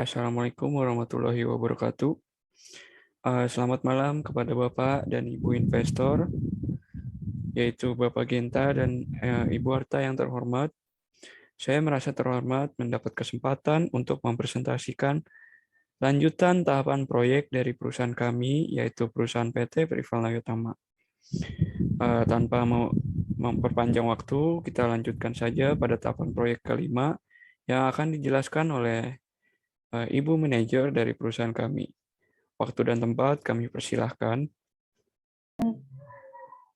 Assalamualaikum warahmatullahi wabarakatuh. Selamat malam kepada Bapak dan Ibu investor, yaitu Bapak Genta dan Ibu Arta yang terhormat. Saya merasa terhormat mendapat kesempatan untuk mempresentasikan lanjutan tahapan proyek dari perusahaan kami, yaitu perusahaan PT Privalna Utama. Tanpa memperpanjang waktu, kita lanjutkan saja pada tahapan proyek kelima yang akan dijelaskan oleh Ibu Manajer dari perusahaan kami. Waktu dan tempat kami persilahkan.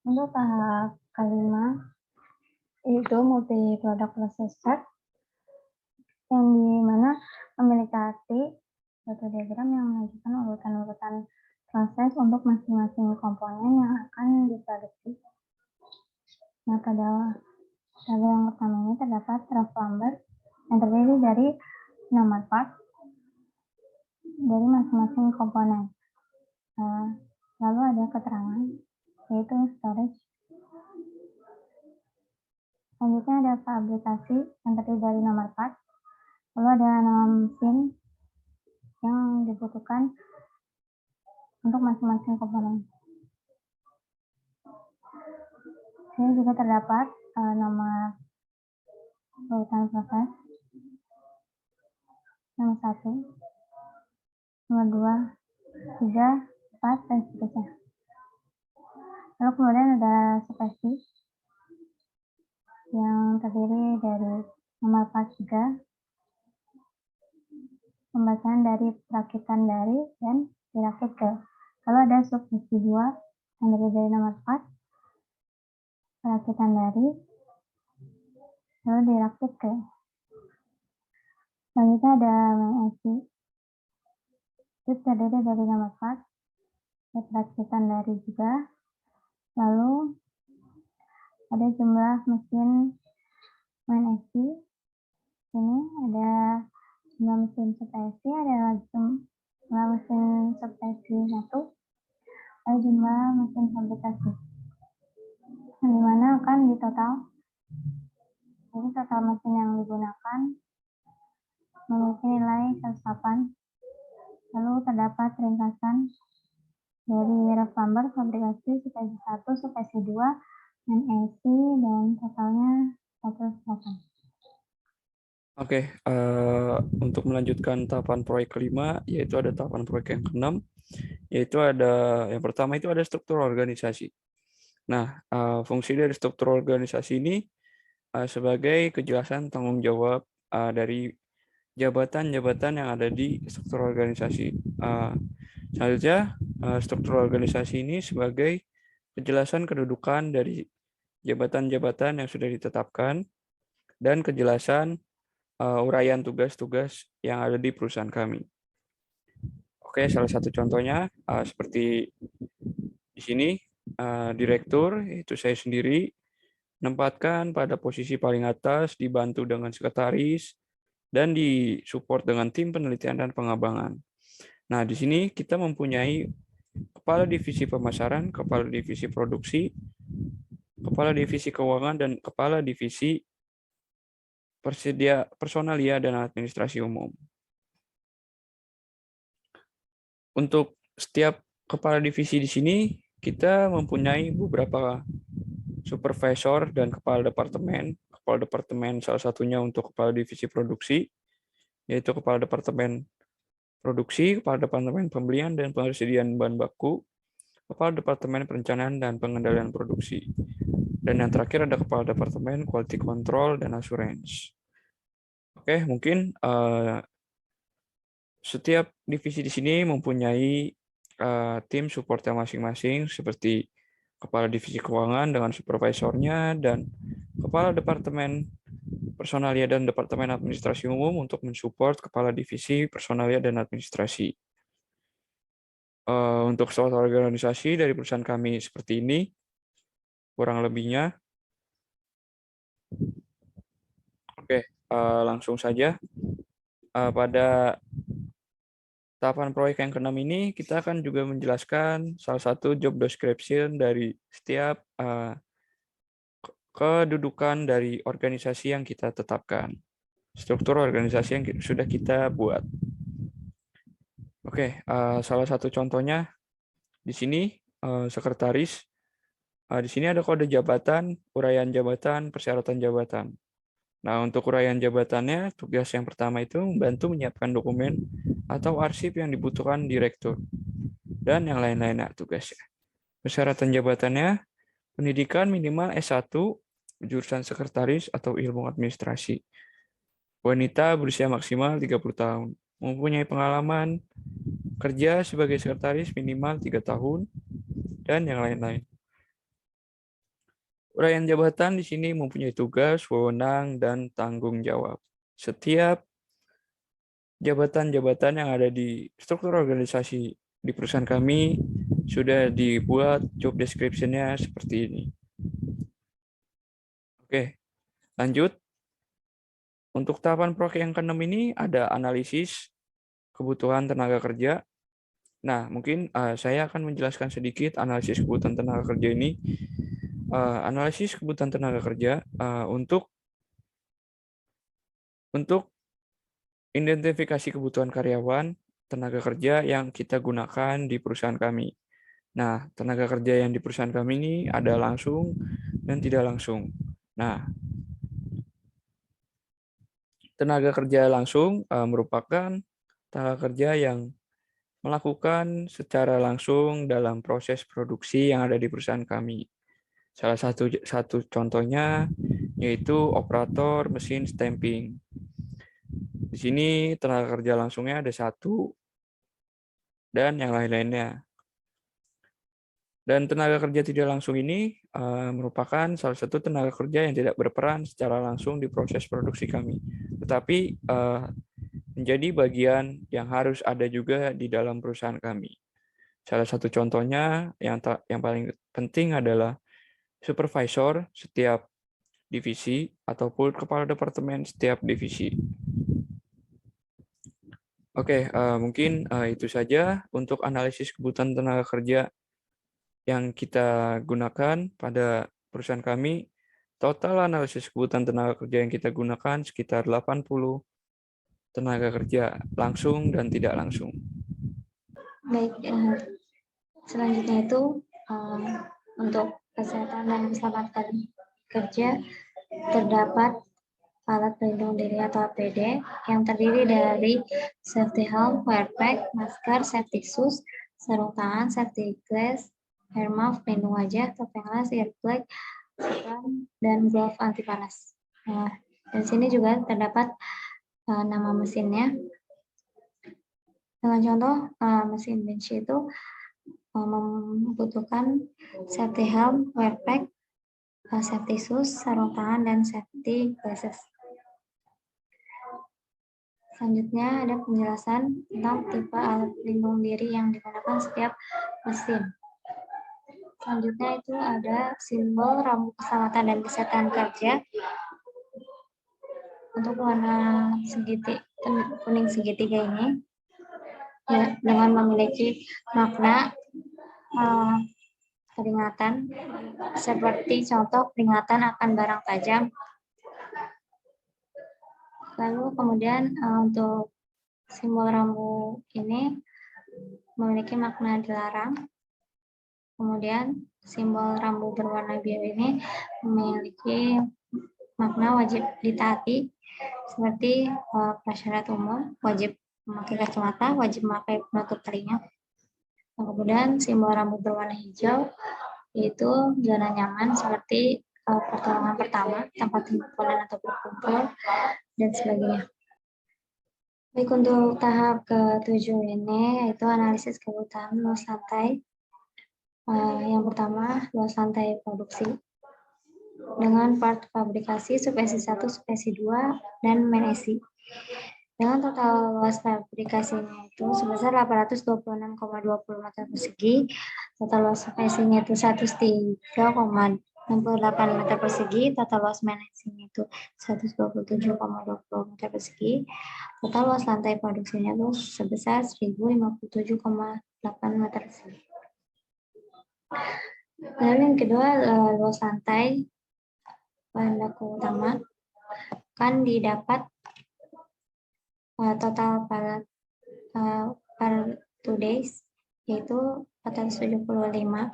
Untuk tahap kelima, itu multi product process step, yang dimana memiliki suatu diagram yang menunjukkan urutan-urutan proses untuk masing-masing komponen yang akan diproduksi. Nah, pada tabel yang pertama ini terdapat rough number yang terdiri dari nomor part dari masing-masing komponen. Lalu ada keterangan, yaitu storage. Selanjutnya ada fabrikasi yang terdiri dari nomor part. Lalu ada nama mesin yang dibutuhkan untuk masing-masing komponen. Ini juga terdapat nomor urutan proses, nomor 1, nomor 2, 3, 4, dan seterusnya. Lalu kemudian ada spesi yang terdiri dari nomor part 3, pembacaan dari perakitan dari dan dirakit ke. Lalu ada subspesi 2 yang terdiri dari nomor part, perakitan dari, lalu dirakit ke. Selanjutnya ada main IC, itu terdiri dari nomor part, perakitan dari juga, lalu ada jumlah mesin main IC. Ini ada jumlah mesin sub IC, ada jumlah mesin sub IC 1, ada jumlah mesin fabrikasi. Yang dimana akan ditotal. Jadi total mesin yang digunakan memiliki nilai 108. Lalu terdapat ringkasan dari rough number, fabrikasi, spesi 1, spesi 2, dan IC, dan totalnya 108. Oke, untuk melanjutkan tahapan proyek kelima, yaitu ada tahapan proyek yang keenam, yaitu ada yang pertama itu ada struktur organisasi. Nah, fungsi dari struktur organisasi ini sebagai kejelasan tanggung jawab dari jabatan-jabatan yang ada di struktur organisasi. Selanjutnya, struktur organisasi ini sebagai kejelasan kedudukan dari jabatan-jabatan yang sudah ditetapkan dan kejelasan uraian tugas-tugas yang ada di perusahaan kami. Oke, salah satu contohnya seperti di sini, direktur, yaitu saya sendiri, menempatkan pada posisi paling atas, dibantu dengan sekretaris, dan disupport dengan tim penelitian dan pengembangan. Nah, di sini kita mempunyai kepala divisi pemasaran, kepala divisi produksi, kepala divisi keuangan, dan kepala divisi personalia dan administrasi umum. Untuk setiap kepala divisi di sini, kita mempunyai beberapa supervisor dan kepala departemen. Kepala departemen salah satunya untuk kepala divisi produksi, yaitu kepala departemen produksi, kepala departemen pembelian dan persediaan bahan baku, kepala departemen perencanaan dan pengendalian produksi. Dan yang terakhir ada kepala departemen quality control dan assurance. Oke, mungkin setiap divisi di sini mempunyai tim supportnya masing-masing, seperti kepala divisi keuangan dengan supervisornya dan kepala departemen personalia dan departemen administrasi umum untuk mensupport kepala divisi personalia dan administrasi. Untuk suatu organisasi dari perusahaan kami seperti ini, kurang lebihnya. Oke, langsung saja. Pada tahapan proyek yang keenam ini, kita akan juga menjelaskan salah satu job description dari setiap kedudukan dari organisasi yang kita tetapkan, struktur organisasi yang sudah kita buat. Oke, salah satu contohnya di sini sekretaris. Di sini ada kode jabatan, uraian jabatan, persyaratan jabatan. Nah, untuk uraian jabatannya, tugas yang pertama itu membantu menyiapkan dokumen atau arsip yang dibutuhkan direktur dan yang lain-lainnya tugasnya. Persyaratan jabatannya, pendidikan minimal S1, jurusan sekretaris atau ilmu administrasi. Wanita berusia maksimal 30 tahun. Mempunyai pengalaman kerja sebagai sekretaris minimal 3 tahun, dan yang lain-lain. Uraian jabatan di sini mempunyai tugas, wewenang, dan tanggung jawab. Setiap jabatan-jabatan yang ada di struktur organisasi di perusahaan kami sudah dibuat job description-nya seperti ini. Oke, lanjut. Untuk tahapan proyek yang ke-6 ini ada analisis kebutuhan tenaga kerja. Nah, mungkin saya akan menjelaskan sedikit analisis kebutuhan tenaga kerja ini. Analisis kebutuhan tenaga kerja untuk identifikasi kebutuhan karyawan, tenaga kerja yang kita gunakan di perusahaan kami. Nah, tenaga kerja yang di perusahaan kami ini ada langsung dan tidak langsung. Nah, tenaga kerja langsung merupakan tenaga kerja yang melakukan secara langsung dalam proses produksi yang ada di perusahaan kami. Salah satu contohnya yaitu operator mesin stamping. Di sini tenaga kerja langsungnya ada 1 dan yang lain-lainnya. Dan tenaga kerja tidak langsung ini merupakan salah satu tenaga kerja yang tidak berperan secara langsung di proses produksi kami, tetapi menjadi bagian yang harus ada juga di dalam perusahaan kami. Salah satu contohnya yang paling penting adalah supervisor setiap divisi ataupun kepala departemen setiap divisi. Oke, mungkin itu saja untuk analisis kebutuhan tenaga kerja yang kita gunakan pada perusahaan kami. Total analisis kebutuhan tenaga kerja yang kita gunakan sekitar 80 tenaga kerja langsung dan tidak langsung. Baik, selanjutnya itu untuk kesehatan dan keselamatan kerja terdapat alat pelindung diri atau APD yang terdiri dari safety helm, wear pack, masker, safety shoes, sarung tangan, safety glass, hair mask, pelindung wajah, topeng las, earplug, dan glove anti panas. Nah, di sini juga terdapat nama mesinnya. Dengan contoh mesin bench itu membutuhkan safety helm, wear pack, safety shoes, sarung tangan, dan safety glasses. Selanjutnya ada penjelasan tentang tipe alat pelindung diri yang digunakan setiap mesin. Selanjutnya itu ada simbol rambu keselamatan dan kesehatan kerja. Untuk warna kuning segitiga ini ya, dengan memiliki makna peringatan seperti contoh peringatan akan barang tajam. Lalu kemudian untuk simbol rambu ini memiliki makna dilarang. Kemudian simbol rambu berwarna biru ini memiliki makna wajib ditaati seperti prasyarat umum, wajib memakai kacamata, wajib memakai penutup telinga. Kemudian simbol rambu berwarna hijau yaitu zona nyaman seperti pertolongan pertama, tempat himpunan atau berkumpul, dan sebagainya. Baik, untuk tahap ke-7 ini yaitu analisis kebutuhan luas lantai. Yang pertama, luas lantai produksi dengan part fabrikasi subesi 1, subesi 2, dan main esi. Dengan total luas fabrikasinya itu sebesar 826,20 meter persegi, total luas subesinya itu 103,68 meter persegi, total luas main esi-nya itu 127,20 meter persegi, total luas lantai produksinya itu sebesar 1057,8 meter persegi. Lalu yang kedua, luas lantai bahan baku utama kan didapat total palet per 2 days, yaitu 475.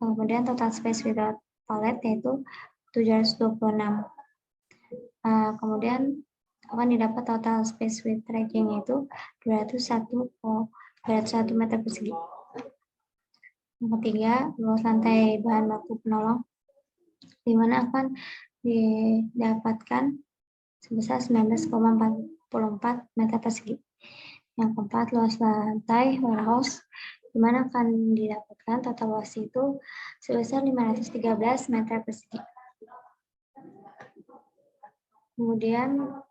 Kemudian total space without palette yaitu 726. Kemudian akan didapat total space with racking yaitu 201 meter persegi. Yang ketiga, luas lantai bahan baku penolong, di mana akan didapatkan sebesar 19,44 meter persegi. Yang keempat, luas lantai warehouse, di mana akan didapatkan total luas itu sebesar 513 meter persegi. Kemudian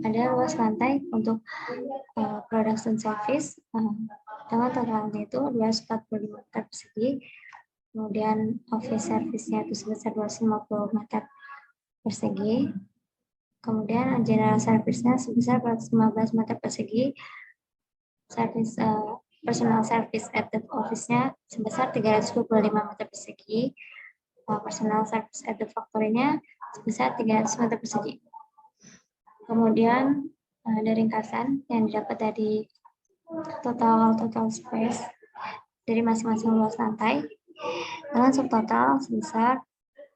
ada luas lantai untuk production service dengan totalnya itu 245 meter persegi. Kemudian office service-nya itu sebesar 250 meter persegi. Kemudian general service-nya sebesar 415 meter persegi. Service personal service at the office-nya sebesar 325 meter persegi. Personal service at the factory-nya sebesar 300 meter persegi. Kemudian ada ringkasan yang didapat dari total space dari masing-masing luas lantai dengan subtotal sebesar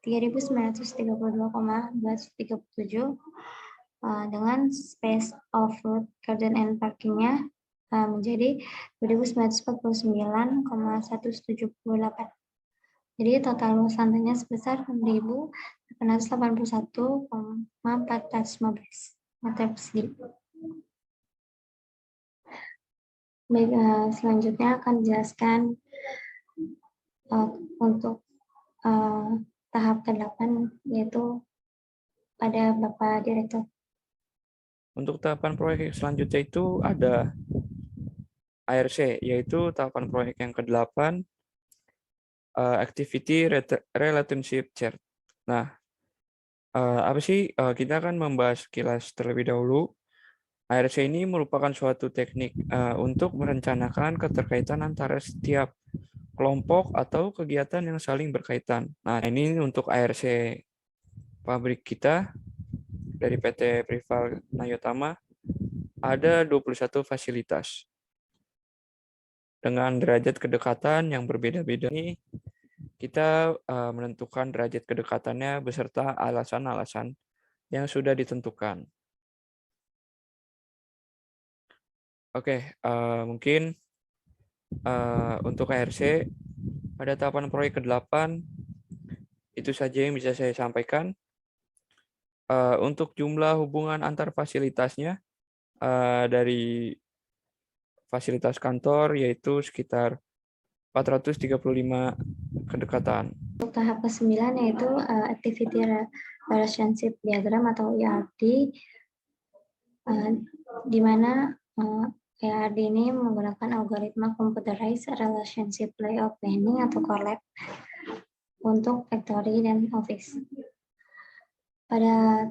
3.932,237 dengan space of road garden and parkingnya menjadi 2.949,178. Jadi total luas lantainya sebesar 6.881,415 meter persegi. Baik, selanjutnya akan dijelaskan untuk tahap ke-8 yaitu pada Bapak Direktur. Untuk tahapan proyek selanjutnya itu ada ARC, yaitu tahapan proyek yang ke-8, Activity Relationship Chart. Nah, apa sih? Kita akan membahas kilas terlebih dahulu. ARC ini merupakan suatu teknik untuk merencanakan keterkaitan antara setiap kelompok atau kegiatan yang saling berkaitan. Nah, ini untuk ARC pabrik kita dari PT Prival Nayotama ada 21 fasilitas. Dengan derajat kedekatan yang berbeda-beda ini, kita menentukan derajat kedekatannya beserta alasan-alasan yang sudah ditentukan. Oke, mungkin untuk ARC pada tahapan proyek ke-8 itu saja yang bisa saya sampaikan. Untuk jumlah hubungan antar fasilitasnya dari fasilitas kantor yaitu sekitar 435 kedekatan. Untuk tahap ke-9 yaitu Activity Relationship Diagram atau ERD, di mana ERD ini menggunakan algoritma Computerized Relationship Layout Planning atau CORLAP untuk factory dan office. Pada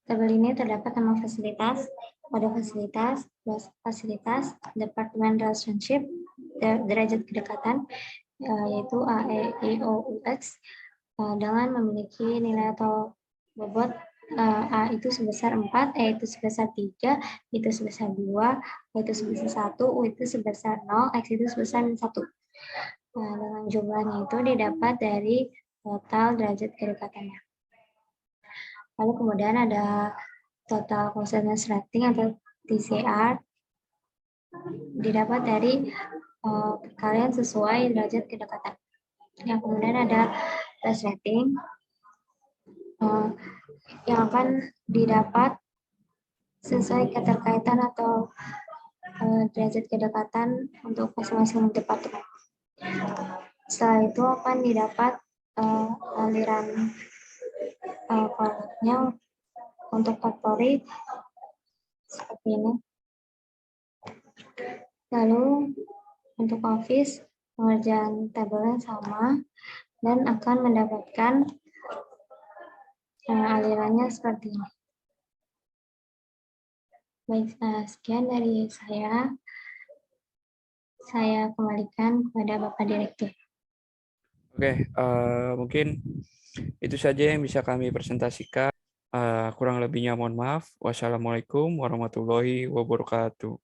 tabel ini terdapat nama fasilitas, kode fasilitas, luas fasilitas, department relationship, derajat kedekatan, yaitu A, E, I, O, U, X, dengan memiliki nilai atau bobot A itu sebesar 4, E itu sebesar 3, I itu sebesar 2, O itu sebesar 1, U itu sebesar 0, X itu sebesar 1. Dengan jumlahnya itu didapat dari total derajat kedekatannya. Lalu kemudian ada total consonance rating atau TCR, didapat dari perkalian sesuai derajat kedekatan. Yang kemudian ada test rating yang akan didapat sesuai keterkaitan atau derajat kedekatan untuk masing-masing departemen. Setelah itu akan didapat aliran kolomnya untuk factory seperti ini. Lalu untuk office pengerjaan tabelnya sama dan akan mendapatkan alirannya seperti ini. Baik, sekian dari saya. Saya kembalikan kepada Bapak Direktur. Oke, mungkin itu saja yang bisa kami presentasikan. Kurang lebihnya mohon maaf. Wassalamualaikum warahmatullahi wabarakatuh.